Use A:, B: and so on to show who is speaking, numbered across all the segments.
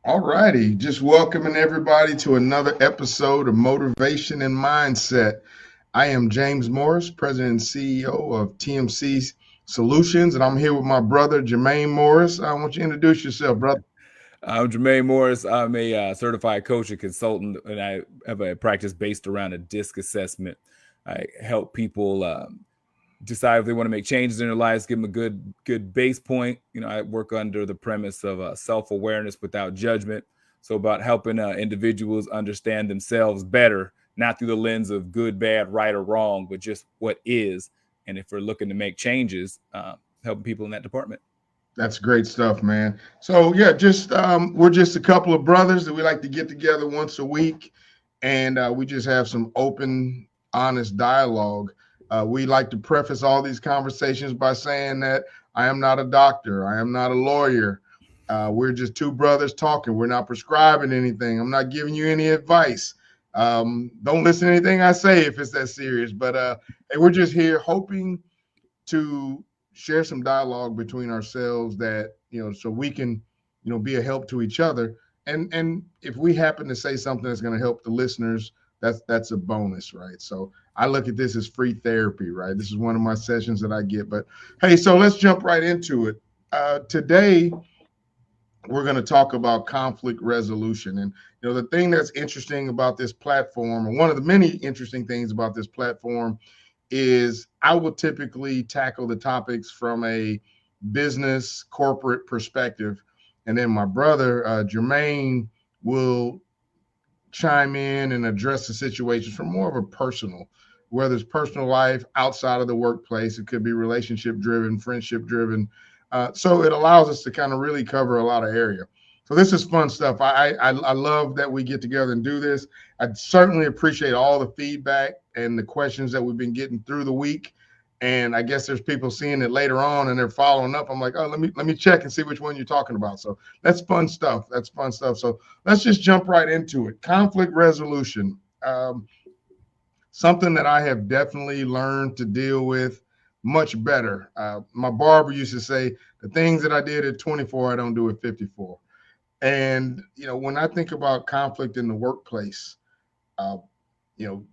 A: All righty. Just welcoming everybody to another episode of Motivation and Mindset. I am James Morris, President and CEO of TMC Solutions, and I'm here with my brother, Jermaine Morris. I want you to introduce yourself, brother.
B: I'm Jermaine Morris. I'm a certified coach and consultant, and I have a practice based around a DISC assessment. I help people decide if they want to make changes in their lives, give them a good base point. I work under the premise of self-awareness without judgment. So about helping individuals understand themselves better, not through the lens of good, bad, right, or wrong, but just what is. And if we're looking to make changes, helping people in that department.
A: That's great stuff, man. So yeah, just we're just a couple of brothers that we like to get together once a week, and we just have some open, honest dialogue. We like to preface all these conversations by saying that I am not a doctor, I am not a lawyer. We're just two brothers talking. We're not prescribing anything. I'm not giving you any advice. Don't listen to anything I say if it's that serious. But hey, we're just here hoping to share some dialogue between ourselves that so we can be a help to each other, and if we happen to say something that's going to help the listeners, that's a bonus, right? So I look at this as free therapy, right? This is one of my sessions that I get. But hey, so let's jump right into it. Today we're going to talk about conflict resolution. And the thing that's interesting about this platform, and one of the many interesting things about this platform, is I will typically tackle the topics from a business corporate perspective, and then my brother Jermaine will chime in and address the situations from more of a personal, whether it's personal life outside of the workplace. It could be relationship driven, friendship driven. So it allows us to kind of really cover a lot of area. So this is fun stuff. I love that we get together and do this. I certainly appreciate all the feedback and the questions that we've been getting through the week. And I guess there's people seeing it later on and they're following up. I'm like, oh, let me check and see which one you're talking about. So that's fun stuff. That's fun stuff. So let's just jump right into it. Conflict resolution. Something that I have definitely learned to deal with much better. My barber used to say, the things that I did at 24, I don't do at 54. And, when I think about conflict in the workplace, uh,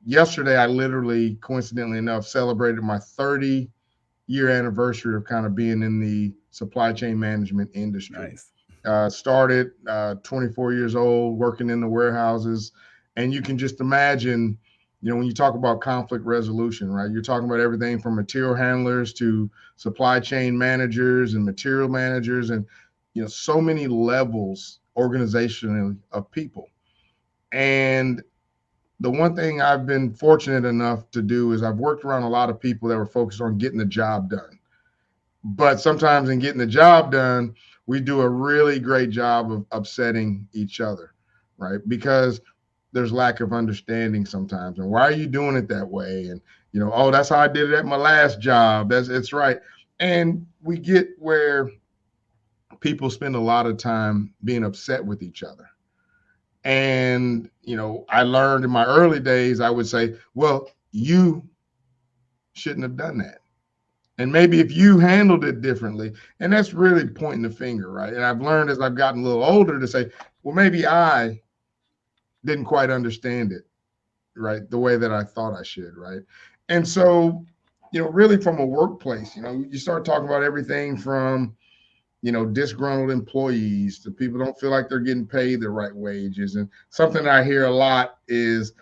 A: yesterday I literally, coincidentally enough, celebrated my 30-year anniversary of kind of being in the supply chain management industry.
B: Nice.
A: Started 24 years old, working in the warehouses. And you can just imagine, when you talk about conflict resolution, right? You're talking about everything from material handlers to supply chain managers and material managers, and so many levels organizationally of people. And the one thing I've been fortunate enough to do is I've worked around a lot of people that were focused on getting the job done. But sometimes in getting the job done, we do a really great job of upsetting each other, right? Because there's lack of understanding sometimes. And why are you doing it that way? And, oh, that's how I did it at my last job. It's right. And we get where people spend a lot of time being upset with each other. And, I learned in my early days, I would say, well, you shouldn't have done that. And maybe if you handled it differently, and that's really pointing the finger, right? And I've learned as I've gotten a little older to say, well, maybe I didn't quite understand it, right? The way that I thought I should, right? And so, really from a workplace, you start talking about everything from, disgruntled employees to people don't feel like they're getting paid the right wages. And something I hear a lot is,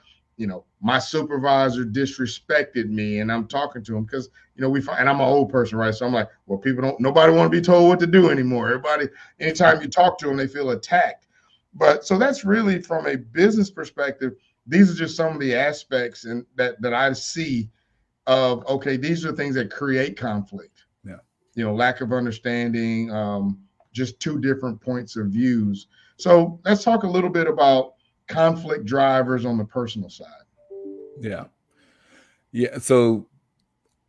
A: my supervisor disrespected me, and I'm talking to him because, and I'm an old person, right? So I'm like, well, nobody want to be told what to do anymore. Everybody, anytime you talk to them, they feel attacked. But so that's really from a business perspective. These are just some of the aspects and that I see of, okay, these are things that create conflict.
B: Yeah.
A: Lack of understanding, just two different points of views. So let's talk a little bit about conflict drivers on the personal side.
B: Yeah. Yeah. So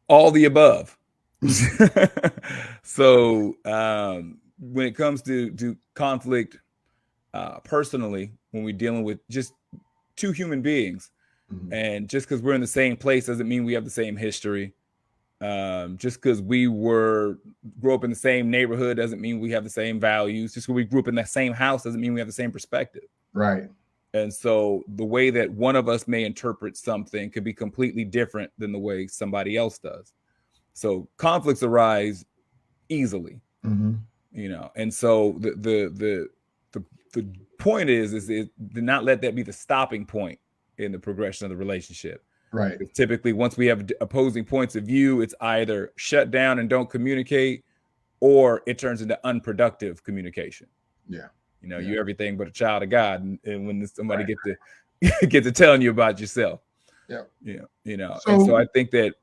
B: all the above. So when it comes to conflict personally, when we're dealing with just two human beings,
A: Mhm.
B: and just because we're in the same place doesn't mean we have the same history. Just because we grew up in the same neighborhood doesn't mean we have the same values. Just because we grew up in the same house doesn't mean we have the same perspective.
A: Right.
B: And so the way that one of us may interpret something could be completely different than the way somebody else does. So conflicts arise easily, and so the point is to not let that be the stopping point in the progression of the relationship.
A: Right.
B: Because typically, once we have opposing points of view, it's either shut down and don't communicate, or it turns into unproductive communication.
A: Yeah.
B: You're everything but a child of God, and when somebody get to telling you about yourself.
A: Yeah.
B: And so I think that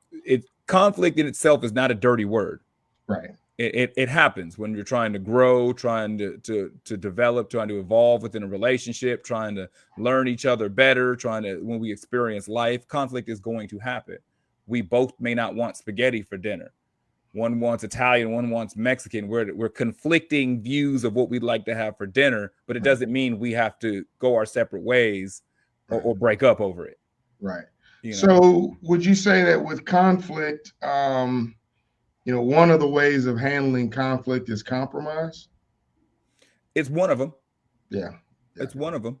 B: conflict in itself is not a dirty word.
A: Right.
B: It happens when you're trying to grow, trying to develop, trying to evolve within a relationship, trying to learn each other better, when we experience life, conflict is going to happen. We both may not want spaghetti for dinner. One wants Italian, one wants Mexican. We're conflicting views of what we'd like to have for dinner, but it doesn't mean we have to go our separate ways or break up over it.
A: Right. So would you say that with conflict, one of the ways of handling conflict is compromise?
B: It's one of them.
A: Yeah.
B: It's one of them.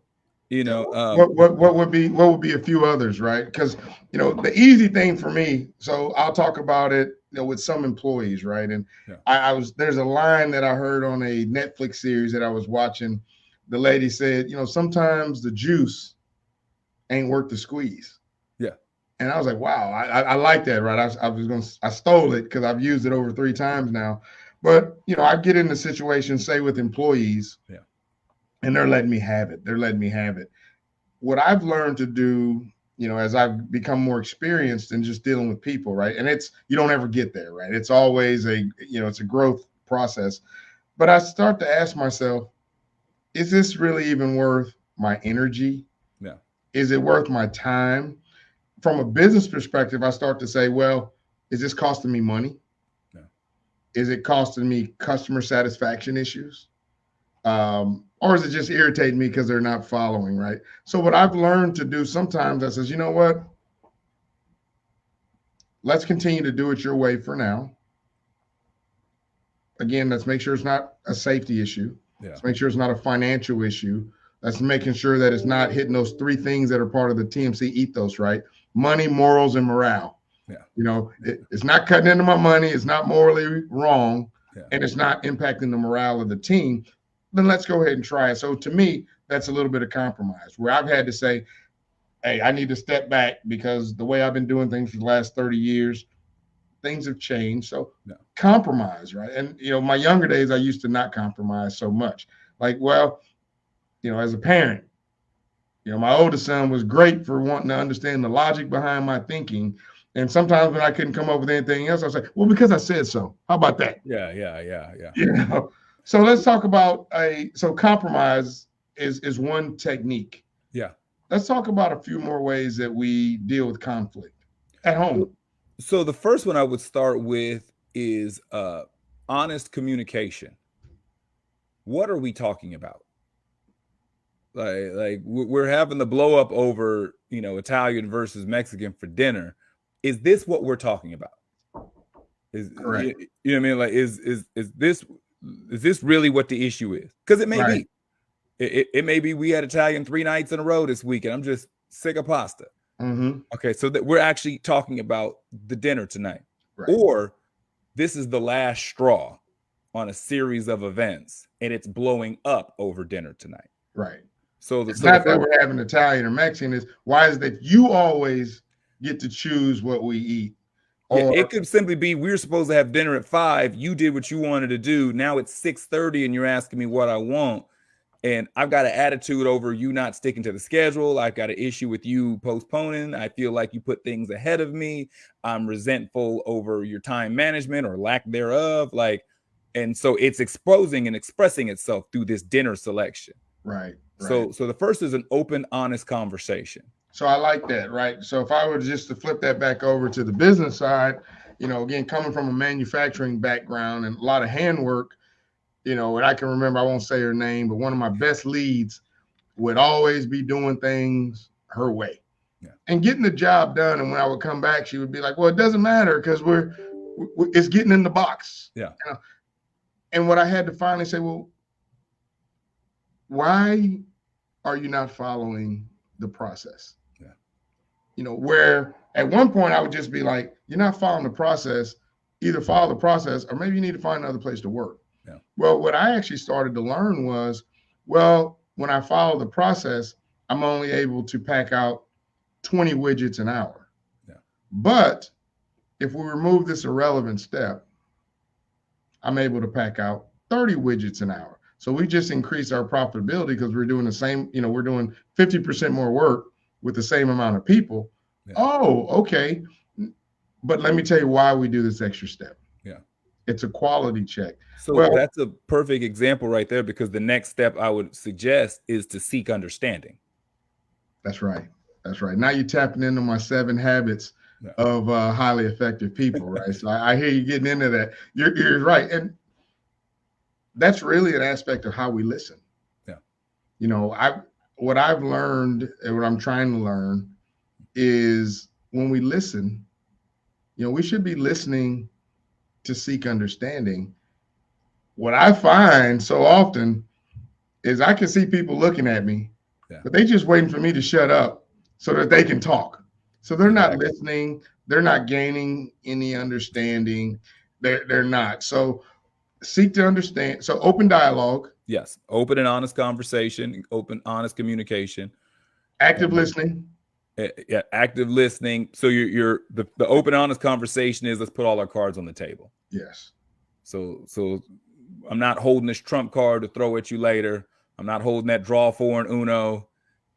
A: What would be a few others, right? Because the easy thing for me. So I'll talk about it, with some employees, right? And there's a line that I heard on a Netflix series that I was watching. The lady said, sometimes the juice ain't worth the squeeze.
B: Yeah.
A: And I was like, wow, I like that, right? I stole it because I've used it over 3 times now. But I get into situations, say with employees, and they're letting me have it. What I've learned to do, as I've become more experienced in just dealing with people, right? And you don't ever get there, right? It's always it's a growth process. But I start to ask myself, is this really even worth my energy?
B: Yeah.
A: Is it worth my time? From a business perspective, I start to say, well, is this costing me money?
B: No.
A: Is it costing me customer satisfaction issues? Or is it just irritating me because they're not following, right? So what I've learned to do sometimes, I says, you know what? Let's continue to do it your way for now. Again, let's make sure it's not a safety issue.
B: Yeah.
A: Let's make sure it's not a financial issue. Let's making sure that it's not hitting those 3 things that are part of the TMC ethos, right? Money, morals, and morale.
B: Yeah.
A: It's not cutting into my money. It's not morally wrong.
B: Yeah.
A: And it's not impacting the morale of the team. Then let's go ahead and try it. So to me, that's a little bit of compromise where I've had to say, hey, I need to step back because the way I've been doing things for the last 30 years, things have changed. So compromise, right? And, my younger days, I used to not compromise so much. Like, well, as a parent, my oldest son was great for wanting to understand the logic behind my thinking. And sometimes when I couldn't come up with anything else, I was like, well, because I said so. How about that?
B: Yeah.
A: So let's talk about compromise is one technique.
B: Yeah.
A: Let's talk about a few more ways that we deal with conflict at home.
B: So the first one I would start with is honest communication. What are we talking about? Like we're having the blow up over, Italian versus Mexican for dinner. Is this what we're talking about?
A: Correct.
B: You know what I mean? Like, is this really what the issue is? Because it may be. It may be we had Italian 3 nights in a row this week, and I'm just sick of pasta.
A: Mm-hmm.
B: Okay, so that we're actually talking about the dinner tonight,
A: right.
B: Or this is the last straw on a series of events, and it's blowing up over dinner tonight.
A: Right.
B: So
A: it's not that we're having Italian or Mexican. Is why is that you always get to choose what we eat?
B: Or it could simply be we're supposed to have dinner at 5. You did what you wanted to do. Now it's 6:30, and you're asking me what I want. And I've got an attitude over you not sticking to the schedule. I've got an issue with you postponing. I feel like you put things ahead of me. I'm resentful over your time management or lack thereof. And so it's exposing and expressing itself through this dinner selection.
A: Right.
B: So the first is an open, honest conversation.
A: So I like that, right? So if I were just to flip that back over to the business side, again, coming from a manufacturing background and a lot of handwork, and I can remember, I won't say her name, but one of my best leads would always be doing things her way and getting the job done. And when I would come back, she would be like, well, it doesn't matter because we're it's getting in the box.
B: Yeah.
A: You know? And what I had to finally say, well, why are you not following the process?
B: Yeah.
A: You know, where at one point I would just be like, you're not following the process, either follow the process or maybe you need to find another place to work.
B: Yeah.
A: Well, what I actually started to learn was, well, when I follow the process, I'm only able to pack out 20 widgets an hour.
B: Yeah.
A: But if we remove this irrelevant step, I'm able to pack out 30 widgets an hour. So we just increase our profitability because we're doing the same, you know, we're doing 50% more work with the same amount of people. Yeah. Oh, okay. But let me tell you why we do this extra step.
B: Yeah.
A: It's a quality check.
B: So well, that's a perfect example right there, because the next step I would suggest is to seek understanding.
A: That's right. That's right. Now you're tapping into my 7 habits of highly effective people, right? So I hear you getting into that. You're right. And that's really an aspect of how we listen.
B: Yeah.
A: You know, what I've learned and what I'm trying to learn is when we listen, you know, we should be listening to seek understanding. What I find so often is I can see people looking at me, but they just waiting for me to shut up so that they can talk. So they're not listening. They're not gaining any understanding. They're not. So seek to understand. So open dialogue.
B: Yes. Open and honest conversation, open, honest communication.
A: Active listening.
B: Yeah, active listening. So the open, honest conversation is, let's put all our cards on the table.
A: Yes.
B: So I'm not holding this trump card to throw at you later. I'm not holding that draw 4 and Uno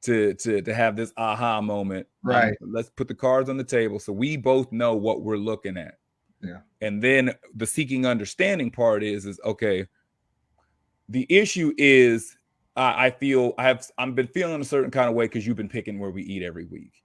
B: to have this aha moment.
A: Right.
B: Let's put the cards on the table so we both know what we're looking at.
A: Yeah.
B: And then the seeking understanding part is okay. The issue is I've been feeling a certain kind of way because you've been picking where we eat every week.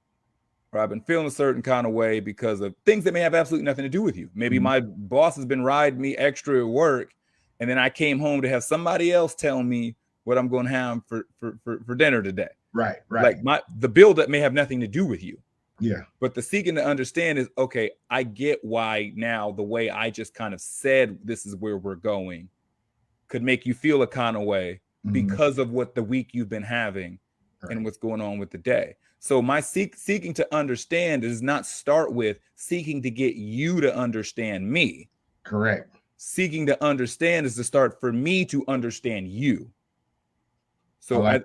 B: Or I've been feeling a certain kind of way because of things that may have absolutely nothing to do with you. Maybe my boss has been riding me extra at work, and then I came home to have somebody else tell me what I'm going to have for dinner today.
A: Right. Right.
B: Like the bill that may have nothing to do with you.
A: Yeah.
B: But the seeking to understand is, okay, I get why now the way I just kind of said this is where we're going could make you feel a kind of way because of what the week you've been having and what's going on with the day. So my seeking to understand does not start with seeking to get you to understand me.
A: Correct.
B: Seeking to understand is to start for me to understand you. So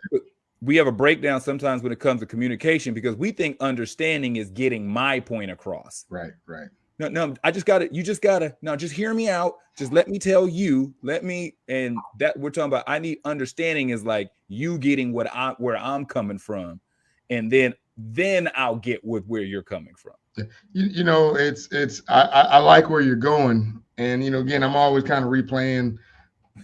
B: we have a breakdown sometimes when it comes to communication because we think understanding is getting my point across.
A: Right.
B: No, just hear me out. Just let me tell you, and that we're talking about, I need understanding is like you getting where I'm coming from. And then I'll get with where you're coming from.
A: You know, I like where you're going. And, you know, again, I'm always kind of replaying,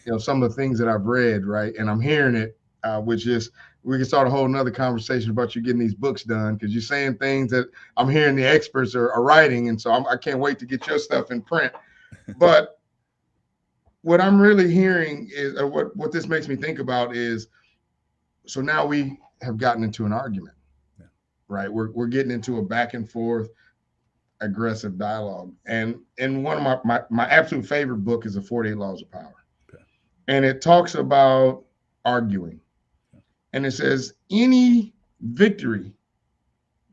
A: you know, some of the things that I've read, right? And I'm hearing it, which is, we can start a whole nother conversation about you getting these books done because you're saying things that I'm hearing the experts are writing. And so I can't wait to get your stuff in print. But what I'm really hearing is, or what this makes me think about is, so now we have gotten into an argument, right? We're getting into a back and forth, aggressive dialogue. And one of my absolute favorite book is The 48 Laws of Power. Okay. And it talks about arguing. And it says any victory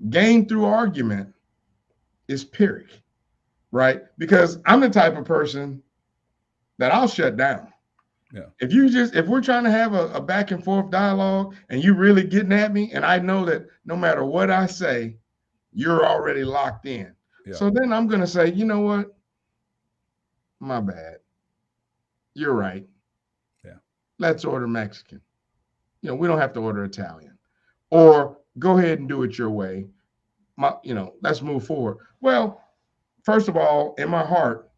A: gained through argument is Pyrrhic, right? Because I'm the type of person that I'll shut down.
B: Yeah.
A: If we're trying to have a back and forth dialogue and you really getting at me, and I know that no matter what I say, you're already locked in. Yeah. So then I'm going to say, you know what? My bad. You're right.
B: Yeah.
A: Let's order Mexican. You know, we don't have to order Italian, or go ahead and do it your way. Let's move forward. Well, first of all, in my heart,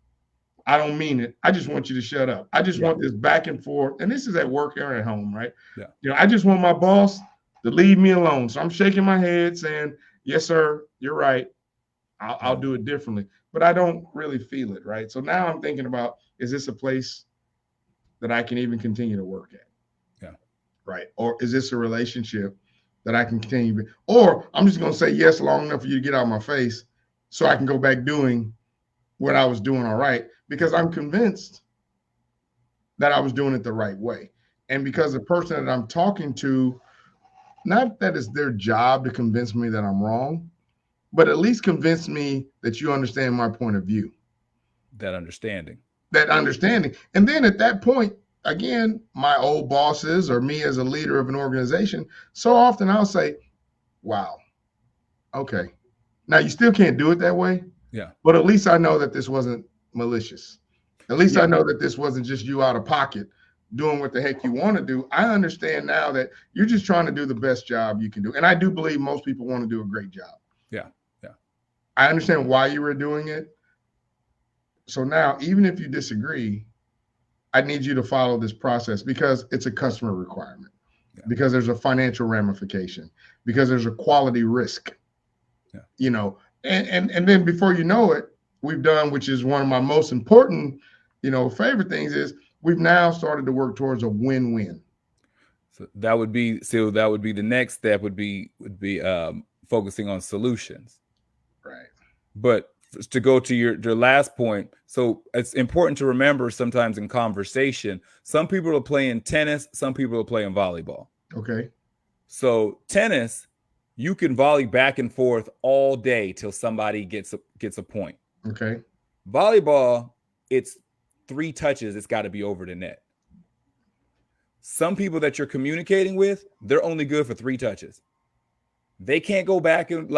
A: I don't mean it. I just want you to shut up. I just want this back and forth. And this is at work or at home, right?
B: Yeah.
A: You know, I just want my boss to leave me alone. So I'm shaking my head saying, yes, sir, you're right. I'll do it differently. But I don't really feel it, right? So now I'm thinking about, is this a place that I can even continue to work at?
B: Yeah.
A: Right. Or is this a relationship that I can continue? Or I'm just going to say yes long enough for you to get out of my face so I can go back doing when I was doing all right, because I'm convinced that I was doing it the right way. And because the person that I'm talking to, not that it's their job to convince me that I'm wrong, but at least convince me that you understand my point of view.
B: That understanding.
A: That understanding. And then at that point, again, my old bosses or me as a leader of an organization, so often I'll say, wow, okay. Now you still can't do it that way.
B: Yeah.
A: But at least I know that this wasn't malicious. At least
B: Yeah.
A: I know that this wasn't just you out of pocket doing what the heck you want to do. I understand now that you're just trying to do the best job you can do. And I do believe most people want to do a great job.
B: Yeah. Yeah.
A: I understand why you were doing it. So now, even if you disagree, I need you to follow this process because it's a customer requirement, because there's a financial ramification, because there's a quality risk, you know, and then before you know it, we've done, which is one of my most important, favorite things is we've now started to work towards a win-win.
B: So that would be the next step would be focusing on solutions.
A: Right.
B: But to go to your last point, so it's important to remember sometimes in conversation, some people are playing tennis, some people are playing volleyball.
A: Okay.
B: So tennis, you can volley back and forth all day till somebody gets a point.
A: Okay.
B: Volleyball, it's 3 touches, it's got to be over the net. Some people that you're communicating with, they're only good for 3 touches. They can't go back and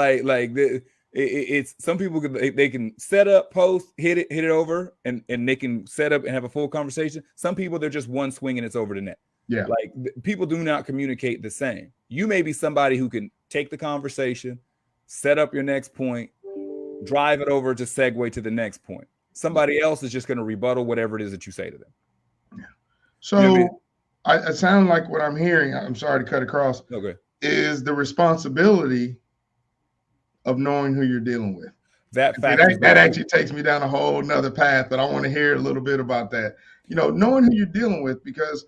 B: it's some people they can set up, post, hit it over, and they can set up and have a full conversation. Some people, they're just one swing and it's over the net.
A: Yeah.
B: Like people do not communicate the same. You may be somebody who can take the conversation, set up your next point, drive it over to segue to the next point. Somebody else is just going to rebuttal whatever it is that you say to them.
A: Yeah. So you know what I mean? I sound like what I'm hearing, I'm sorry to cut across,
B: okay,
A: is the responsibility of knowing who you're dealing with. That actually takes me down a whole nother path, but I want to hear a little bit about that. Knowing who you're dealing with, because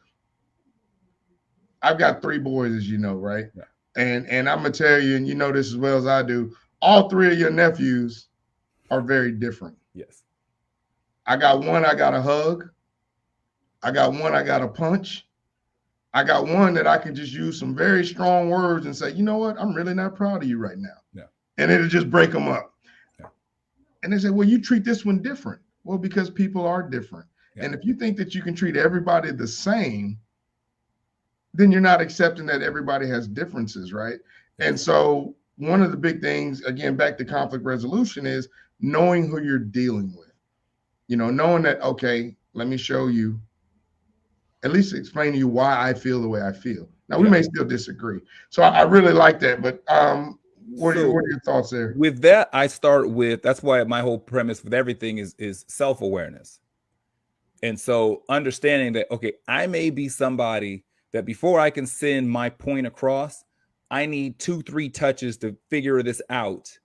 A: I've got 3 boys, as you know, right?
B: Yeah.
A: And I'm going to tell you, and you know this as well as I do, all 3 of your nephews are very different.
B: Yes.
A: I got one, I got a hug. I got one, I got a punch. I got one that I can just use some very strong words and say, you know what? I'm really not proud of you right now.
B: Yeah.
A: And it'll just break them up.
B: Yeah.
A: And they say, well, you treat this one different. Well, because people are different. Yeah. And if you think that you can treat everybody the same, then you're not accepting that everybody has differences, right? And so one of the big things, again, back to conflict resolution, is knowing who you're dealing with. Knowing that, okay, let me show you, at least explain to you why I feel the way I feel. Now, we may still disagree. So I really like that, but what are your thoughts there?
B: With that, I start with, that's why my whole premise with everything is self-awareness. And so understanding that, okay, I may be somebody that before I can send my point across, I need 2-3 touches to figure this out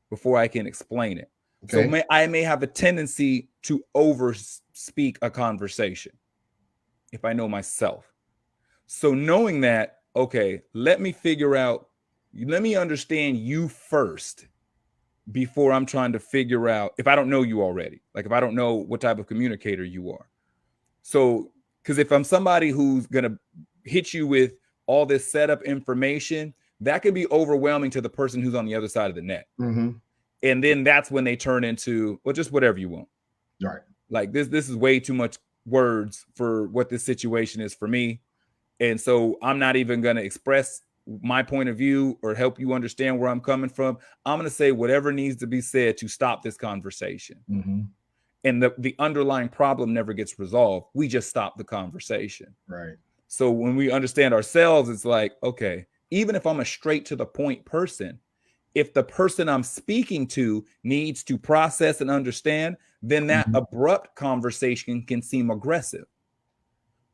B: before I can explain it. Okay. So I may have a tendency to overspeak a conversation if I know myself. So knowing that, okay, let me understand you first before I'm trying to figure out, if I don't know you already, like if I don't know what type of communicator you are. So, because if I'm somebody who's going to hit you with all this setup information, that can be overwhelming to the person who's on the other side of the net.
A: Mm-hmm.
B: And then that's when they turn into, well, just whatever you want.
A: Right.
B: Like this is way too much words for what this situation is for me. And so I'm not even going to express my point of view or help you understand where I'm coming from. I'm going to say whatever needs to be said to stop this conversation.
A: Mm-hmm.
B: And the underlying problem never gets resolved. We just stop the conversation.
A: Right.
B: So when we understand ourselves, it's like, okay, even if I'm a straight to the point person, if the person I'm speaking to needs to process and understand, then that abrupt conversation can seem aggressive.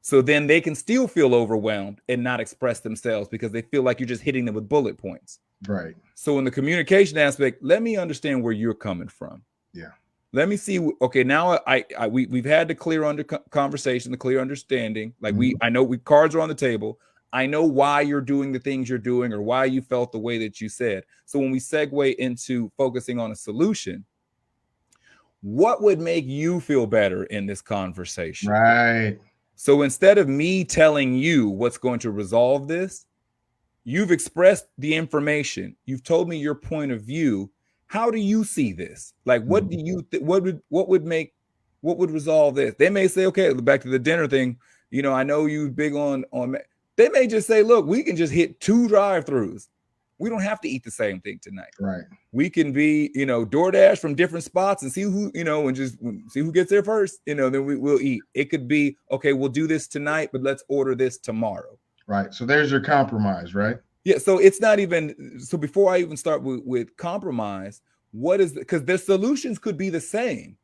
B: So then they can still feel overwhelmed and not express themselves because they feel like you're just hitting them with bullet points.
A: Right.
B: So in the communication aspect, let me understand where you're coming from.
A: Yeah.
B: Let me see. Okay, now we've had the clear conversation, the clear understanding. Like I know cards are on the table. I know why you're doing the things you're doing or why you felt the way that you said. So when we segue into focusing on a solution, what would make you feel better in this conversation?
A: Right.
B: So instead of me telling you what's going to resolve this, you've expressed the information. You've told me your point of view. How do you see this? Like, what do you what would resolve this? They may say, okay, back to the dinner thing. You know, I know you big on. They may just say, look, we can just hit 2 drive-throughs. We don't have to eat the same thing tonight.
A: Right.
B: We can be, DoorDash from different spots and see who, and just see who gets there first. Then we'll eat. It could be, okay, we'll do this tonight, but let's order this tomorrow.
A: Right. So there's your compromise, right?
B: Yeah. So it's not even, so before I even start with compromise, what is, because their solutions could be the same.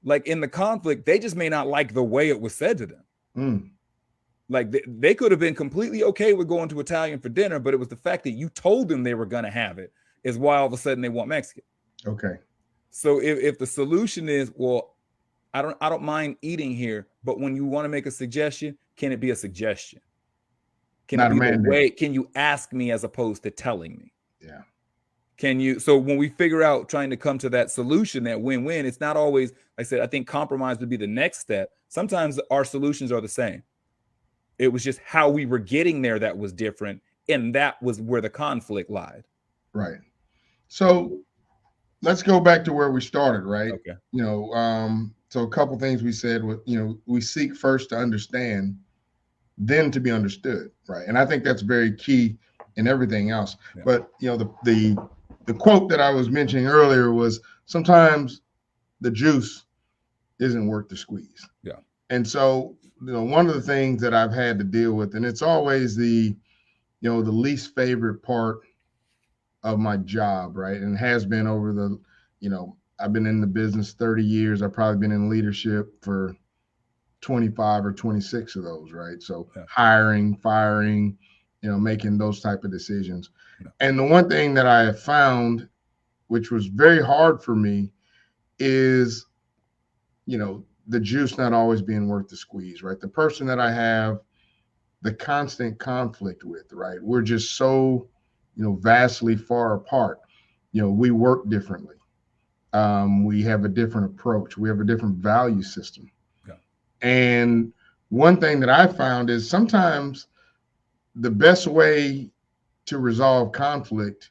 B: Like in the conflict, they just may not like the way it was said to them.
A: Mm.
B: Like they could have been completely okay with going to Italian for dinner, but it was the fact that you told them they were going to have it is why all of a sudden they want Mexican.
A: Okay.
B: So if the solution is, well, I don't mind eating here, but when you want to make a suggestion, can it be a suggestion? Can it be the way? Can you ask me as opposed to telling me?
A: Yeah.
B: Can you? So when we figure out trying to come to that solution, that win-win, it's not always, like I said, I think compromise would be the next step. Sometimes our solutions are the same. It was just how we were getting there that was different. And that was where the conflict lied.
A: Right. So let's go back to where we started, right?
B: Okay.
A: So a couple things we said, we seek first to understand, then to be understood, right? And I think that's very key in everything else. Yeah. But, the quote that I was mentioning earlier was sometimes the juice isn't worth the squeeze.
B: Yeah.
A: And so, one of the things that I've had to deal with, and it's always the least favorite part of my job, right? And has been over the, I've been in the business 30 years. I've probably been in leadership for 25 or 26 of those, right? So yeah. Hiring, firing, making those type of decisions. Yeah. And the one thing that I have found, which was very hard for me, is, the juice not always being worth the squeeze, right? The person that I have the constant conflict with, right? We're just so, vastly far apart. We work differently. We have a different approach. We have a different value system. Yeah. And one thing that I found is sometimes the best way to resolve conflict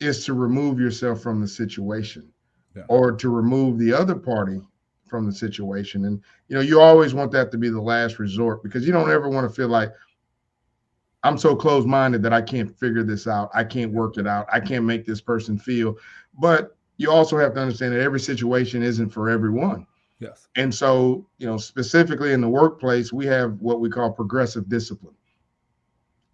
A: is to remove yourself from the situation, yeah, or to remove the other party from the situation. And, you always want that to be the last resort, because you don't ever want to feel like I'm so closed-minded that I can't figure this out. I can't work it out. I can't make this person feel. But you also have to understand that every situation isn't for everyone.
B: Yes.
A: And so, specifically in the workplace, we have what we call progressive discipline.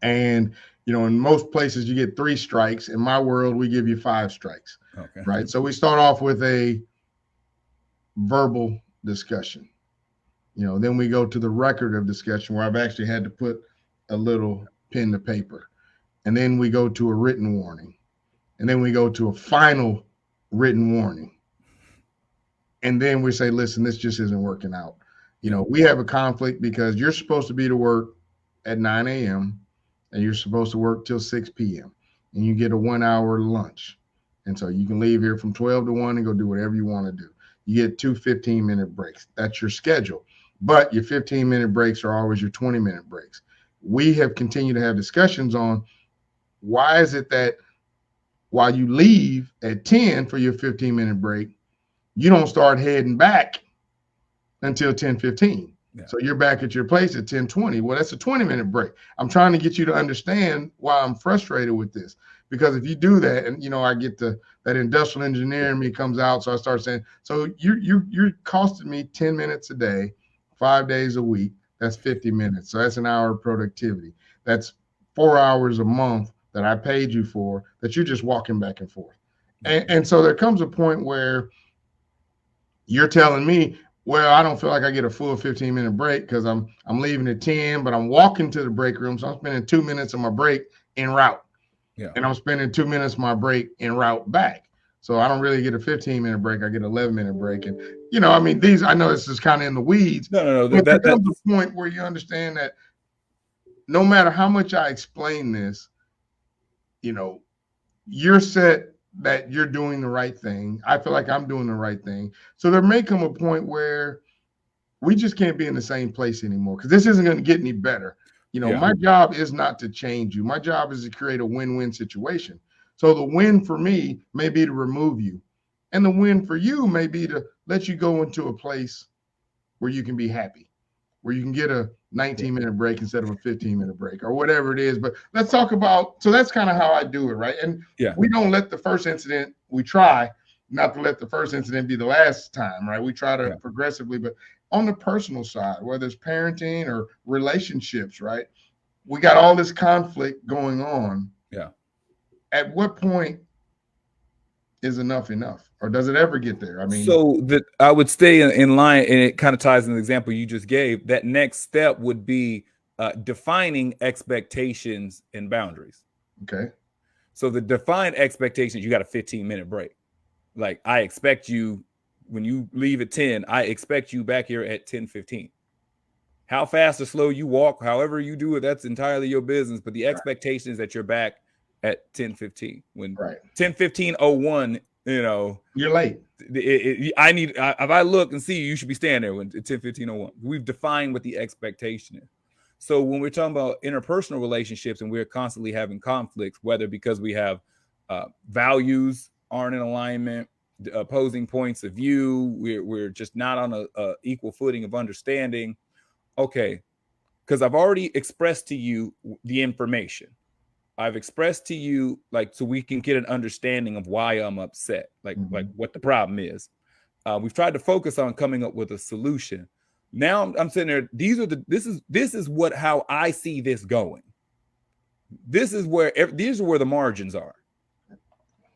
A: And, in most places you get 3 strikes. In my world, we give you 5 strikes. Okay. Right. So we start off with a verbal discussion. Then we go to the record of discussion, where I've actually had to put a little pen to paper. And then we go to a written warning. And then we go to a final written warning. And then we say, listen, this just isn't working out. We have a conflict because you're supposed to be to work at 9 a.m. and you're supposed to work till 6 p.m. and you get a 1-hour lunch. And so you can leave here from 12 to 1 and go do whatever you want to do. You get 2 15-minute breaks. That's your schedule. But your 15-minute breaks are always your 20-minute breaks. We have continued to have discussions on why is it that while you leave at 10 for your 15-minute break, you don't start heading back until 10:15. Yeah. So you're back at your place at 10:20. Well, that's a 20-minute break. I'm trying to get you to understand why I'm frustrated with this. Because if you do that, and I get that industrial engineer in me comes out, so I start saying, so you're costing me 10 minutes a day, 5 days a week. That's 50 minutes. So that's an hour of productivity. That's 4 hours a month that I paid you for, that you're just walking back and forth. And so there comes a point where you're telling me, well, I don't feel like I get a full 15-minute break because I'm leaving at 10, but I'm walking to the break room. So I'm spending 2 minutes of my break en route. Yeah. And I'm spending 2 minutes of my break en route back. So I don't really get a 15-minute break. I get an 11-minute break. And, I know this is kind of in the weeds.
B: No.
A: But there comes a point where you understand that no matter how much I explain this, you're set that you're doing the right thing. I feel like I'm doing the right thing. So there may come a point where we just can't be in the same place anymore because this isn't going to get any better.
B: Yeah.
A: My job is not to change you. My job is to create a win-win situation. So the win for me may be to remove you, and the win for you may be to let you go into a place where you can be happy, where you can get a 19-minute break instead of a 15-minute break or whatever it is. But let's talk about, so that's kind of how I do it, right? And
B: Yeah.
A: we don't let the first incident, we try not to let the first incident be the last time, right? We try to progressively, but on the personal side, whether it's parenting or relationships, right? We got all this conflict going on.
B: Yeah.
A: At what point is enough? Or does it ever get there? I mean,
B: So that I would stay in line, and it kind of ties in the example you just gave. That next step would be defining expectations and boundaries.
A: okay.
B: So the defined expectations, you got a 15-minute break. Like, I expect you, when you leave at 10, I expect you back here at 10:15. How fast or slow you walk, however you do it, that's entirely your business. But the expectation is that you're back at 10:15. When
A: Right.
B: 10:15:01,
A: You're late.
B: if I look and see you, you should be standing there when 10:15:01. We've defined what the expectation is. So when we're talking about interpersonal relationships and we're constantly having conflicts, whether because we have values aren't in alignment, opposing points of view, we're just not on a equal footing of understanding. Okay, because I've already expressed to you the information. I've expressed to you, like, so we can get an understanding of why I'm upset, like what the problem is. We've tried to focus on coming up with a solution. Now I'm sitting there. This is what how I see this going. These are where the margins are.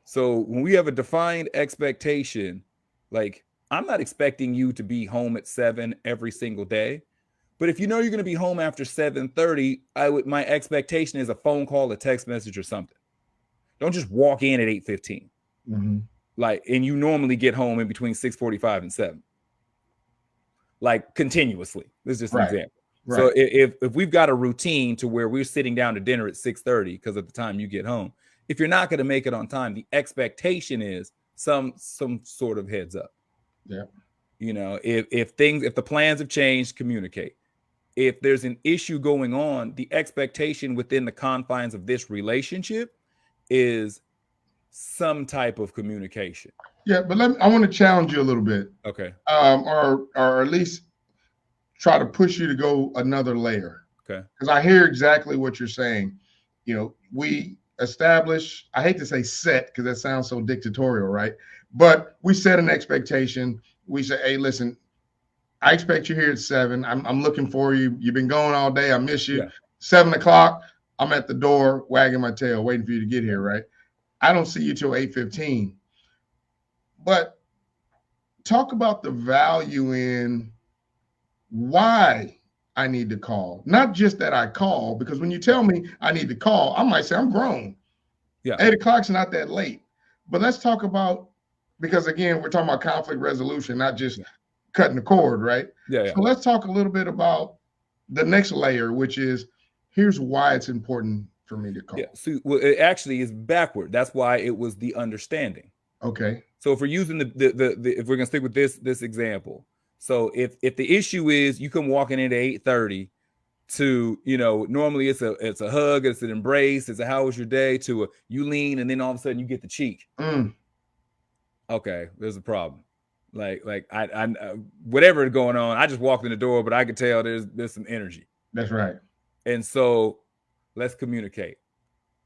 B: So when we have a defined expectation, like, I'm not expecting you to be home at 7 every single day. But if you know you're going to be home after 7:30, my expectation is a phone call, a text message, or something. Don't just walk in at 8:15. Like, and you normally get home in between 6:45 and 7. Like, continuously. This is just an example. Right. So if we've got a routine to where we're sitting down to dinner at 6:30 because of the time you get home, if you're not going to make it on time, the expectation is some sort of heads up.
A: Yeah.
B: If the plans have changed, communicate. If there's an issue going on, the expectation within the confines of this relationship is some type of communication.
A: Yeah, but I want to challenge you a little bit.
B: Okay.
A: Or at least try to push you to go another layer.
B: Okay.
A: Because I hear exactly what you're saying. We establish, I hate to say set because that sounds so dictatorial, right? But we set an expectation. We say, hey, listen, I expect you here at 7. I'm looking for you. You've been going all day. I miss you. Yeah. 7 o'clock, I'm at the door wagging my tail, waiting for you to get here, right? I don't see you till 8:15. But talk about the value in why I need to call. Not just that I call, because when you tell me I need to call, I might say I'm grown. Yeah. 8 o'clock's not that late. But let's talk about, because again, we're talking about conflict resolution, not just cutting the cord, right?
B: Yeah.
A: So let's talk a little bit about the next layer, which is, here's why it's important for me to call.
B: Yeah. So, well, it actually is backward. That's why it was the understanding.
A: Okay.
B: So if we're using if we're gonna stick with this example, so if the issue is you come walking in at 8:30 to, normally it's a hug, it's an embrace, it's a how was your day, to a you lean and then all of a sudden you get the cheek. Okay, there's a problem. Like I whatever is going on, I just walked in the door, but I could tell there's some energy.
A: That's right.
B: And so let's communicate.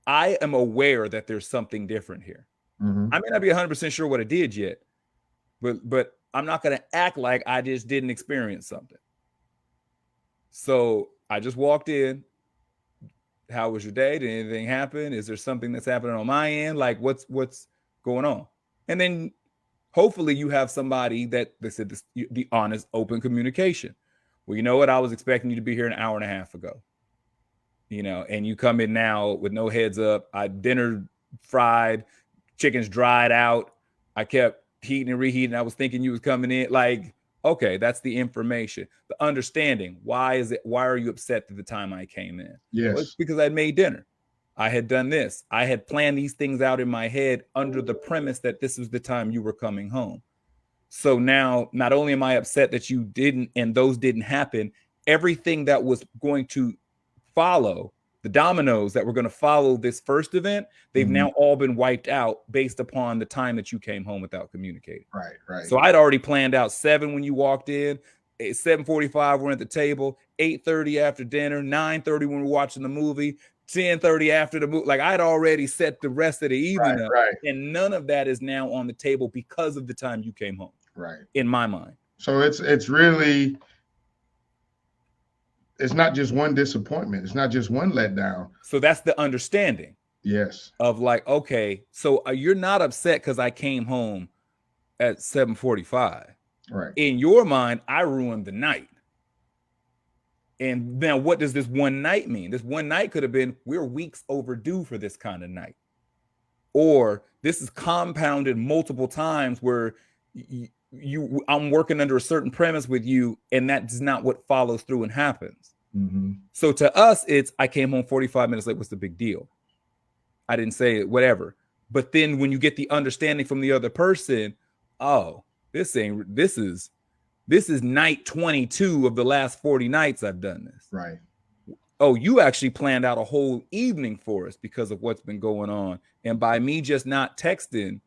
B: I am aware that there's something different here. I may not be 100% sure what I did yet, but I'm not going to act like I just didn't experience something. So I just walked in. How was your day? Did anything happen? Is there something that's happening on my end? Like, what's going on? And then hopefully you have somebody that said this, the honest, open communication. Well, you know what? I was expecting you to be here an hour and a half ago. And you come in now with no heads up. Dinner fried, chicken's dried out. I kept heating and reheating. I was thinking you was coming in. Like, okay, that's the information. The understanding. Why are you upset at the time I came in?
A: Yes.
B: Well, it's because I made dinner. I had done this. I had planned these things out in my head under the premise that this was the time you were coming home. So now, not only am I upset that you didn't, and those didn't happen, everything that was going to follow, the dominoes that were going to follow this first event, they've now all been wiped out based upon the time that you came home without communicating.
A: Right, right.
B: So I'd already planned out 7 when you walked in, 7:45 we're at the table, 8:30 after dinner, 9:30 when we're watching the movie, 10:30 after the movie. Like I'd already set the rest of the evening up,
A: right.
B: And none of that is now on the table because of the time you came home.
A: Right.
B: In my mind.
A: So it's really, it's not just one disappointment. It's not just one letdown.
B: So that's the understanding.
A: Yes.
B: Of like, okay, so you're not upset because I came home at 7:45.
A: Right.
B: In your mind, I ruined the night. And now what does this one night mean? This one night could have been, we're weeks overdue for this kind of night. Or this is compounded multiple times where I'm working under a certain premise with you, and that's not what follows through and happens. So to us, it's I came home 45 minutes late. What's the big deal? I didn't say it, whatever. But then when you get the understanding from the other person, oh, this is night 22 of the last 40 nights I've done this.
A: Right.
B: Oh, you actually planned out a whole evening for us because of what's been going on. And by me just not texting,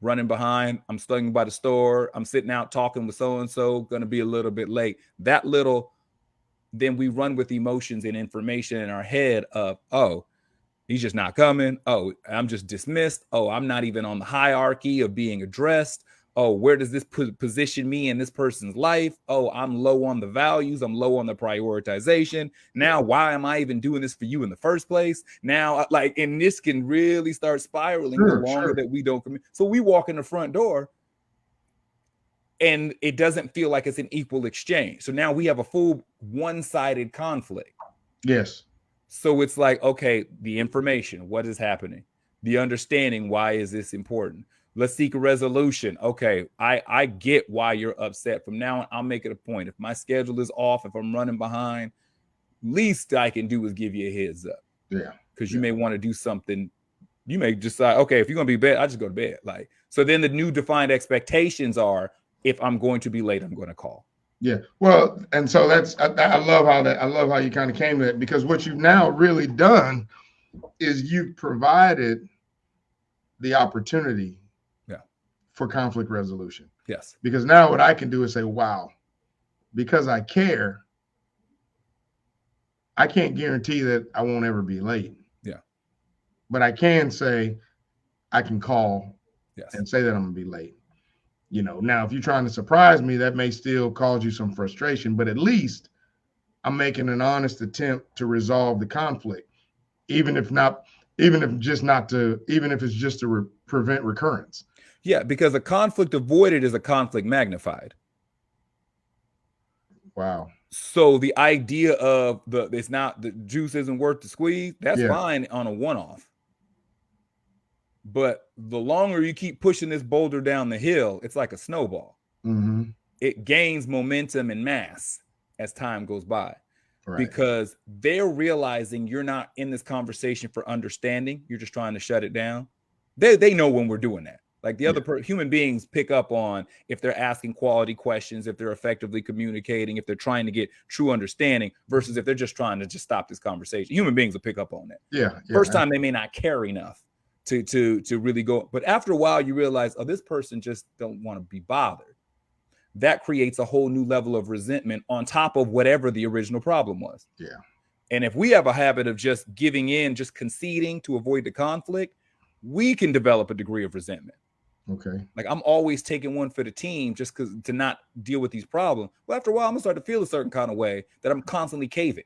B: running behind, I'm studying by the store, I'm sitting out talking with so-and-so, going to be a little bit late. That little, then we run with emotions and information in our head of, oh, he's just not coming. Oh, I'm just dismissed. Oh, I'm not even on the hierarchy of being addressed. Oh, where does this position me in this person's life? Oh, I'm low on the values. I'm low on the prioritization. Now, why am I even doing this for you in the first place? Now, like, and this can really start spiraling the longer that we don't commit. So we walk in the front door and it doesn't feel like it's an equal exchange. So now we have a full one-sided conflict.
A: Yes.
B: So it's like, okay, the information, what is happening? The understanding, why is this important? Let's seek a resolution. Okay, I get why you're upset. From now on, I'll make it a point. If my schedule is off, if I'm running behind, least I can do is give you a heads up.
A: Yeah.
B: Because you may want to do something. You may decide, okay, if you're going to be bed, I just go to bed. Like, so then the new defined expectations are, if I'm going to be late, I'm going to call.
A: Yeah. Well, and so that's, I love how you kind of came to that, because what you've now really done is you've provided the opportunity for conflict resolution.
B: Yes.
A: Because now what I can do is say, wow, because I care, I can't guarantee that I won't ever be late.
B: Yeah.
A: But I can say, I can call and say that I'm going to be late. You know, now if you're trying to surprise me, that may still cause you some frustration, but at least I'm making an honest attempt to resolve the conflict, even if it's just to prevent recurrence.
B: Yeah, because a conflict avoided is a conflict magnified.
A: Wow.
B: So the idea of it's not, the juice isn't worth the squeeze, that's fine on a one-off. But the longer you keep pushing this boulder down the hill, it's like a snowball. It gains momentum and mass as time goes by. Right. Because they're realizing you're not in this conversation for understanding. You're just trying to shut it down. They know when we're doing that. Like the other human beings pick up on if they're asking quality questions, if they're effectively communicating, if they're trying to get true understanding versus if they're just trying to just stop this conversation. Human beings will pick up on that.
A: Yeah.
B: First time they may not care enough to really go. But after a while, you realize, oh, this person just don't want to be bothered. That creates a whole new level of resentment on top of whatever the original problem was.
A: Yeah.
B: And if we have a habit of just giving in, just conceding to avoid the conflict, we can develop a degree of resentment.
A: Okay.
B: Like I'm always taking one for the team just because to not deal with these problems. Well, after a while, I'm gonna start to feel a certain kind of way that I'm constantly caving.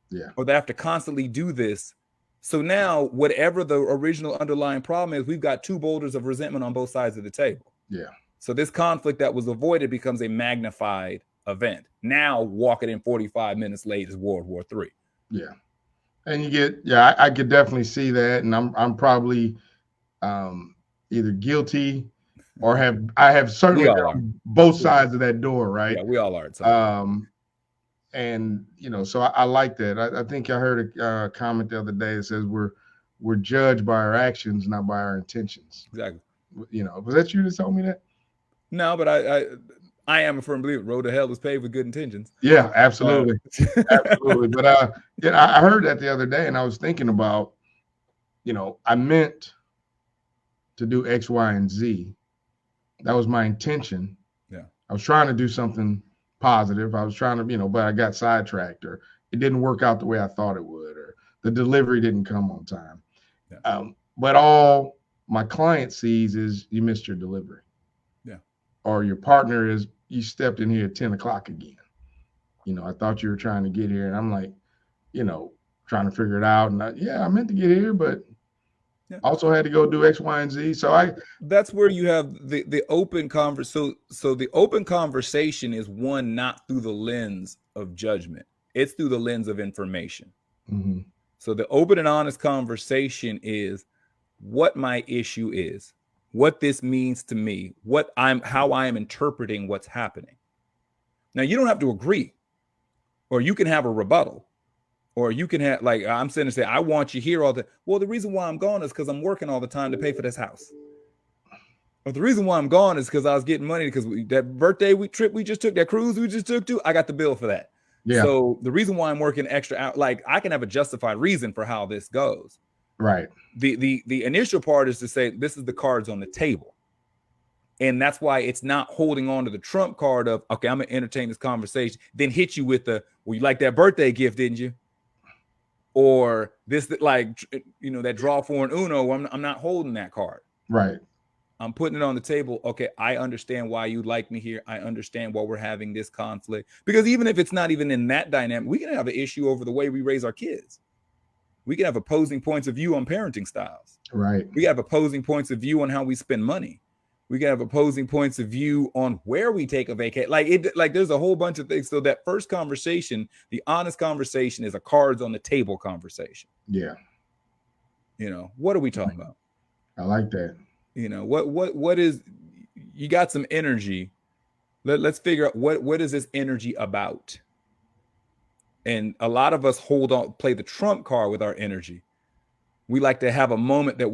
A: Yeah.
B: Or that I have to constantly do this. So now, whatever the original underlying problem is, we've got two boulders of resentment on both sides of the table.
A: Yeah.
B: So this conflict that was avoided becomes a magnified event. Now walking in 45 minutes late is World War III.
A: Yeah. And you get, I could definitely see that. And I'm probably either guilty or I have certainly both sides of that door, right?
B: Yeah, we all are.
A: And so I like that. I think I heard a comment the other day that says we're judged by our actions, not by our intentions.
B: Exactly.
A: Was that you that told me that?
B: No, but I am a firm believer. Road to hell is paved with good intentions.
A: Yeah,
B: Uh,
A: absolutely, absolutely. But I heard that the other day, and I was thinking about, I meant to do X, Y, and Z. That was my intention.
B: Yeah.
A: I was trying to do something positive. I was trying to, but I got sidetracked, or it didn't work out the way I thought it would, or the delivery didn't come on time.
B: Yeah.
A: But all my client sees is you missed your delivery.
B: Yeah.
A: Or your partner is you stepped in here at 10 o'clock again. I thought you were trying to get here. And I'm like, trying to figure it out. And I meant to get here, but also had to go do X, Y, and Z. So
B: that's where you have the open conversation. So the open conversation is one not through the lens of judgment. It's through the lens of information.
A: Mm-hmm.
B: So the open and honest conversation is what my issue is, what this means to me, how I am interpreting what's happening. Now, you don't have to agree, or you can have a rebuttal, or you can have, like, I'm sitting and say, I want you here all the, well, the reason why I'm gone is because I'm working all the time to pay for this house. But the reason why I'm gone is because I was getting money because that birthday trip we just took, that cruise we just took to, I got the bill for that. Yeah. So the reason why I'm working extra out, like, I can have a justified reason for how this goes.
A: Right.
B: The initial part is to say, this is the cards on the table. And that's why it's not holding on to the trump card of, okay, I'm going to entertain this conversation, then hit you with the, well, you like that birthday gift, didn't you? Or this, like, that draw for an Uno, I'm not holding that card.
A: Right.
B: I'm putting it on the table. Okay, I understand why you like me here. I understand why we're having this conflict. Because even if it's not even in that dynamic, we can have an issue over the way we raise our kids. We can have opposing points of view on parenting styles.
A: Right.
B: We have opposing points of view on how we spend money. We can have opposing points of view on where we take a vacation. Like there's a whole bunch of things. So that first conversation, the honest conversation, is a cards on the table conversation.
A: Yeah.
B: What are we talking about?
A: I like that.
B: What is, you got some energy. Let's figure out what is this energy about? And a lot of us play the trump card with our energy. We like to have a moment that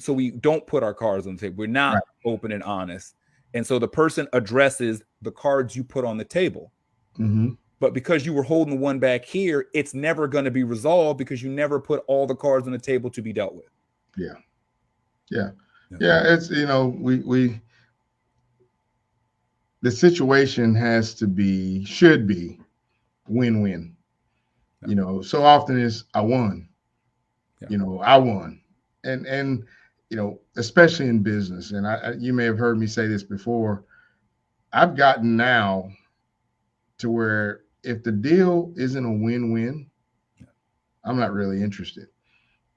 B: so we don't put our cards on the table. We're not open and honest. And so the person addresses the cards you put on the table.
A: Mm-hmm.
B: But because you were holding one back here, it's never going to be resolved because you never put all the cards on the table to be dealt with.
A: Yeah. Yeah. Yeah. It's, the situation should be win-win. Yeah. So often it's I won. Yeah. I won. And especially in business. And you may have heard me say this before. I've gotten now to where if the deal isn't a win-win, I'm not really interested.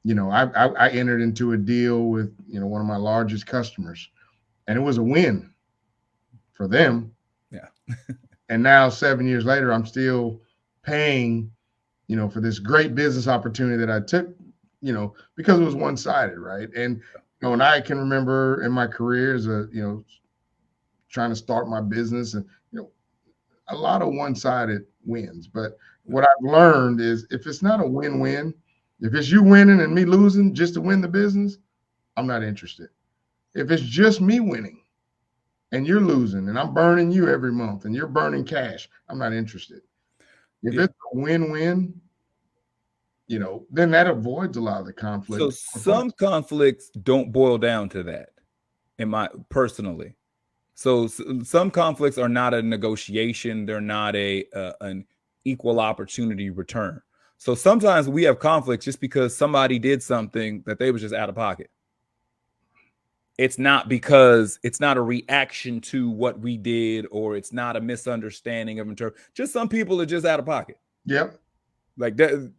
A: I entered into a deal with, one of my largest customers, and it was a win for them.
B: Yeah.
A: And now 7 years later, I'm still paying, for this great business opportunity that I took, because it was one-sided, right? And and I can remember in my career as trying to start my business, and a lot of one-sided wins. But what I've learned is if it's not a win-win, if it's you winning and me losing just to win the business, I'm not interested. If it's just me winning and you're losing and I'm burning you every month and you're burning cash, I'm not interested. If it's a win-win, then that avoids a lot of the conflict.
B: So some conflicts don't boil down to that, personally. So some conflicts are not a negotiation. They're not an equal opportunity return. So sometimes we have conflicts just because somebody did something that they was just out of pocket. It's not because it's not a reaction to what we did, or it's not a misunderstanding of just some people are just out of pocket.
A: Yep.
B: Like that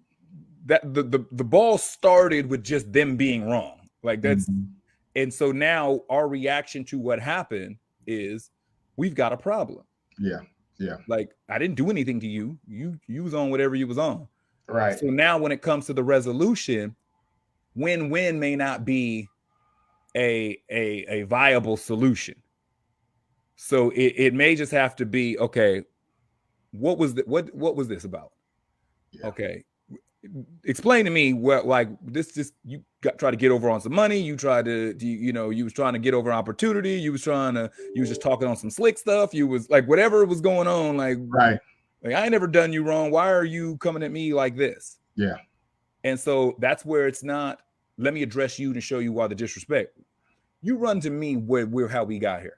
B: the ball started with just them being wrong. Like that's, and so now our reaction to what happened is we've got a problem.
A: Yeah. Yeah.
B: Like, I didn't do anything to you. You was on whatever you was on.
A: Right.
B: So now when it comes to the resolution, win-win may not be a viable solution. So it may just have to be, okay, what was what was this about?
A: Yeah.
B: Okay, explain to me what, like, this just, you try to get over on some money, you tried to, you was trying to get over an opportunity, you was just talking on some slick stuff, you was like, whatever was going on, like
A: Right.
B: I ain't never done you wrong, why are you coming at me like this?
A: Yeah.
B: And so that's where it's not, let me address you and show you why the disrespect. You run to me where how we got here.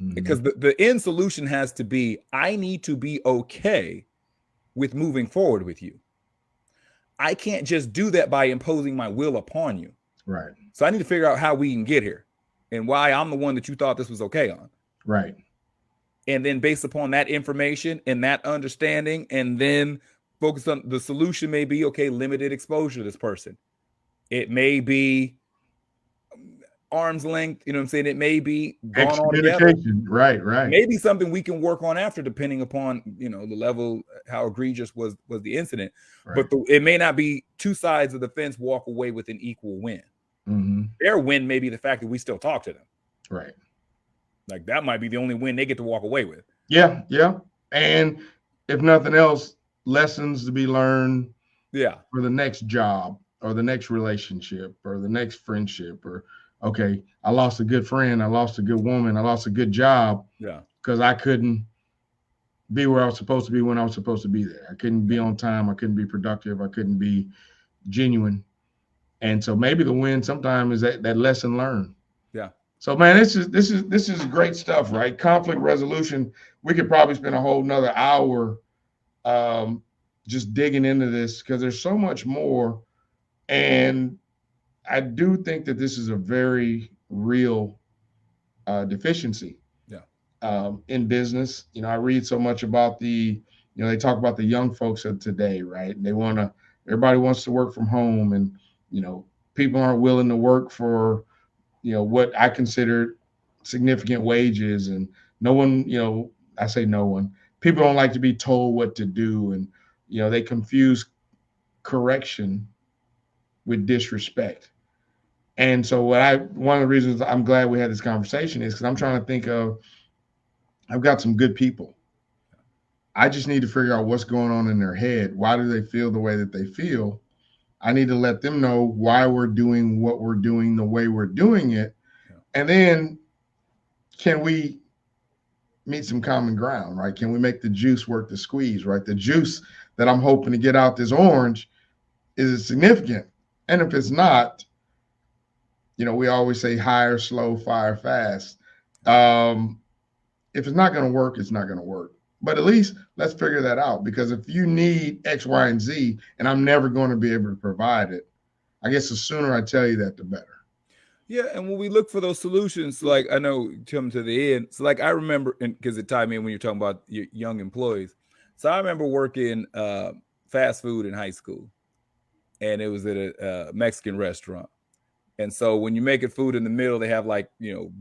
B: Mm-hmm. Because the end solution has to be, I need to be okay with moving forward with you. I can't just do that by imposing my will upon you.
A: Right.
B: So I need to figure out how we can get here and why I'm the one that you thought this was okay on.
A: Right.
B: And then based upon that information and that understanding, and then focus on the solution may be, okay, limited exposure to this person. It may be arm's length, you know what I'm saying? It may be gone all together.
A: Right, right.
B: Maybe something we can work on after, depending upon, the level, how egregious was the incident. Right. But it may not be two sides of the fence walk away with an equal win. Mm-hmm. Their win may be the fact that we still talk to them.
A: Right.
B: Like that might be the only win they get to walk away with.
A: Yeah, yeah. And if nothing else, lessons to be learned.
B: Yeah.
A: For the next job or the next relationship or the next friendship, or okay, I lost a good friend, I lost a good woman, I lost a good job.
B: Yeah.
A: Because I couldn't be where I was supposed to be when I was supposed to be there. I couldn't be on time. I couldn't be productive. I couldn't be genuine. And so maybe the win sometimes is that lesson learned.
B: Yeah.
A: So man, this is great stuff, right? Conflict resolution. We could probably spend a whole nother hour just digging into this, because there's so much more. And I do think that this is a very real deficiency. Yeah. In business, I read so much about they talk about the young folks of today, right? Everybody wants to work from home, and people aren't willing to work for what I consider significant wages, and no one, I say no one, people don't like to be told what to do, and they confuse correction with disrespect. And so one of the reasons I'm glad we had this conversation is because I'm trying to think of, I've got some good people. I just need to figure out what's going on in their head. Why do they feel the way that they feel? I need to let them know why we're doing what we're doing the way we're doing it. Yeah. And then can we meet some common ground, right? Can we make the juice work the squeeze, right? The juice that I'm hoping to get out this orange, is it significant? And if it's not, we always say hire slow, fire fast. If it's not going to work, it's not going to work. But at least let's figure that out, because if you need X, Y, and Z, and I'm never going to be able to provide it, I guess the sooner I tell you that, the better.
B: Yeah, and when we look for those solutions, like I know come to the end. So like I remember, because it tied me in when you're talking about your young employees. So I remember working fast food in high school, and it was at a Mexican restaurant. And so when you're making food in the middle, they have like,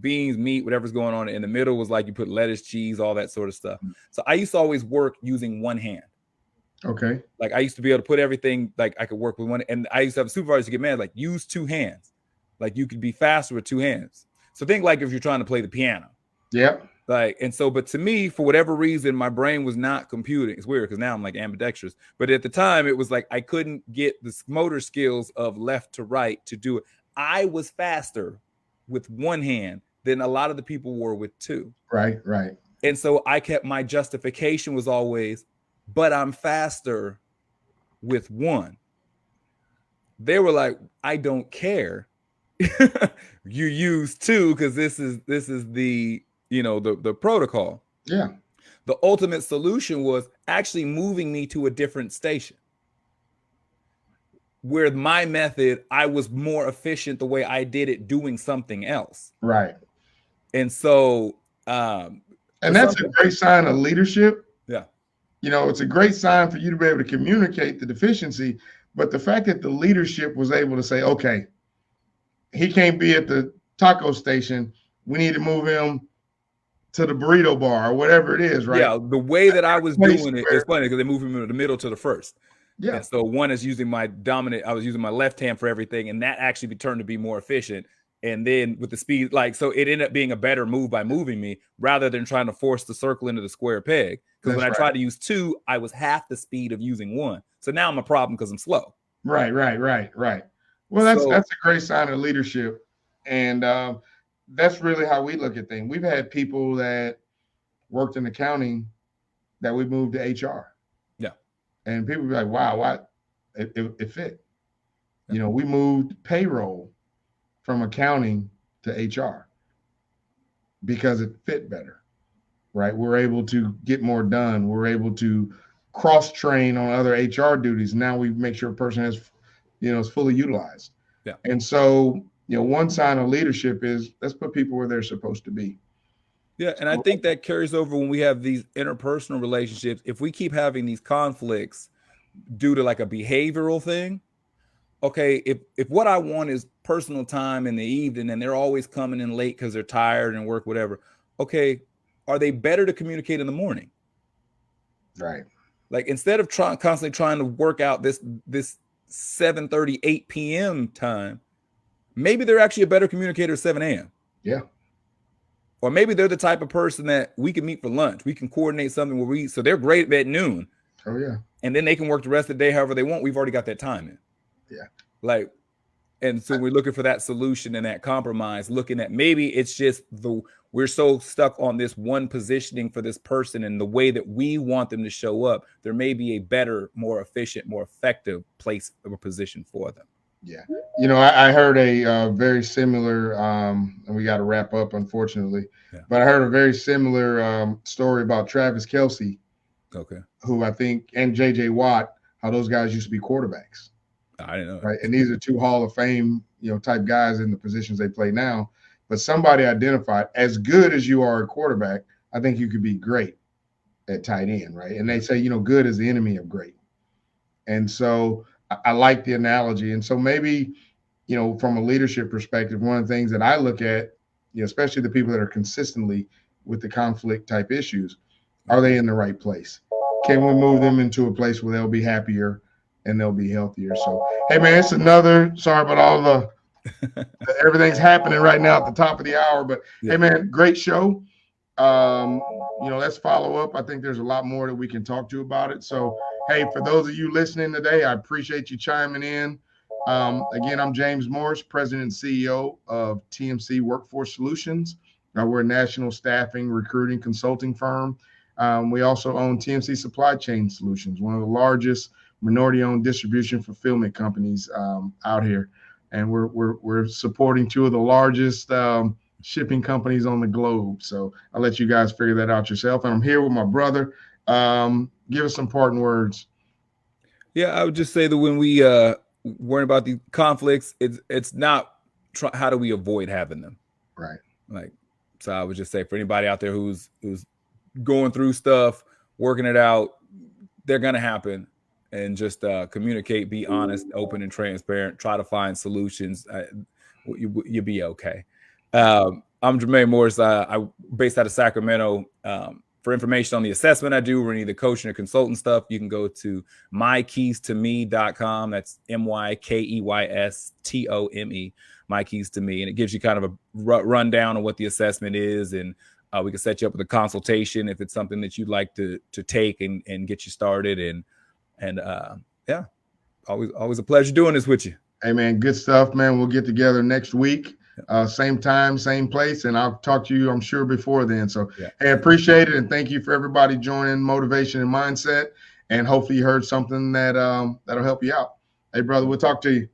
B: beans, meat, whatever's going on. In the middle was like you put lettuce, cheese, all that sort of stuff. So I used to always work using one hand.
A: Okay.
B: Like I used to be able to put everything, like I could work with one. And I used to have a supervisor to get mad, like use two hands. Like you could be faster with two hands. So think like if you're trying to play the piano.
A: Yeah.
B: Like, and so, but to me, for whatever reason, my brain was not computing. It's weird because now I'm like ambidextrous. But at the time, it was like I couldn't get the motor skills of left to right to do it. I was faster with one hand than a lot of the people were with two.
A: Right, right.
B: And so my justification was always, but I'm faster with one. They were like, I don't care. You use two because this is the, the protocol.
A: Yeah.
B: The ultimate solution was actually moving me to a different station, where my method, I was more efficient the way I did it doing something else.
A: Right.
B: And so,
A: and that's a great sign of leadership.
B: Yeah.
A: It's a great sign for you to be able to communicate the deficiency, but the fact that the leadership was able to say, okay, he can't be at the taco station, we need to move him to the burrito bar or whatever it is, right?
B: Yeah, the way that I was doing it is funny because they moved him in the middle to the first.
A: Yeah.
B: And so one is using my dominant, I was using my left hand for everything, and that actually turned to be more efficient. And then with the speed, like, so it ended up being a better move by moving me rather than trying to force the circle into the square peg. Because when I tried to use 2, I was half the speed of using 1. So now I'm a problem because I'm slow.
A: Right. Well, that's a great sign of leadership. And that's really how we look at things. We've had people that worked in accounting that we moved to HR.
B: Yeah.
A: And people be like, wow, what? It fit. Yeah. You know, we moved payroll from accounting to HR because it fit better, right? We're able to get more done. We're able to cross-train on other HR duties. Now we make sure a person has, is fully utilized.
B: Yeah.
A: And so, one sign of leadership is let's put people where they're supposed to be.
B: Yeah, and I think that carries over when we have these interpersonal relationships. If we keep having these conflicts due to like a behavioral thing, okay, if what I want is personal time in the evening and they're always coming in late because they're tired and work, whatever, okay, are they better to communicate in the morning?
A: Right.
B: Like instead of constantly trying to work out this 7:30, 8 p.m. time, maybe they're actually a better communicator at 7 a.m.
A: Yeah.
B: Or maybe they're the type of person that we can meet for lunch. We can coordinate something where so they're great at noon.
A: Oh, yeah.
B: And then they can work the rest of the day however they want. We've already got that time in.
A: Yeah.
B: Like, and so we're looking for that solution and that compromise, looking at maybe it's just we're so stuck on this one positioning for this person and the way that we want them to show up. There may be a better, more efficient, more effective place or position for them.
A: Yeah. I heard a very similar, and we got to wrap up, unfortunately, but I heard a very similar story about Travis Kelce, who I think, and J.J. Watt, how those guys used to be quarterbacks.
B: I didn't know.
A: Right. And these are 2 Hall of Fame, type guys in the positions they play now. But somebody identified, as good as you are a quarterback, I think you could be great at tight end. Right. And they say, good is the enemy of great. And so I like the analogy. And so maybe, from a leadership perspective, one of the things that I look at, especially the people that are consistently with the conflict type issues, are they in the right place? Can we move them into a place where they'll be happier and they'll be healthier? So, hey, man, it's sorry about all the, everything's happening right now at the top of the hour. But, hey, man, great show. Let's follow up. I think there's a lot more that we can talk to about it. So, hey, for those of you listening today, I appreciate you chiming in. Again, I'm James Morris, President and CEO of TMC Workforce Solutions. We're a national staffing, recruiting, consulting firm. We also own TMC Supply Chain Solutions, one of the largest minority-owned distribution fulfillment companies out here. And we're supporting 2 of the largest shipping companies on the globe. So I'll let you guys figure that out yourself. And I'm here with my brother. Give us some parting words.
B: Yeah, I would just say that when we worry about the conflicts, it's not how do we avoid having them.
A: Right.
B: Like, so I would just say for anybody out there who's going through stuff, working it out, they're going to happen. And just communicate, be honest, open, and transparent. Try to find solutions. You'll be okay. I'm Jermaine Morris. I'm based out of Sacramento. For information on the assessment I do or any of the coaching or consultant stuff, you can go to mykeystome.com. That's MYKEYSTOME, My Keys to Me. And it gives you kind of a rundown of what the assessment is. And we can set you up with a consultation if it's something that you'd like to take and get you started. And yeah, always a pleasure doing this with you.
A: Hey, man, good stuff, man. We'll get together next week, same time, same place, and I'll talk to you, I'm sure, before then. So, hey, appreciate it, and thank you for everybody joining Motivation and Mindset, and hopefully you heard something that that'll help you out. Hey, brother, we'll talk to you.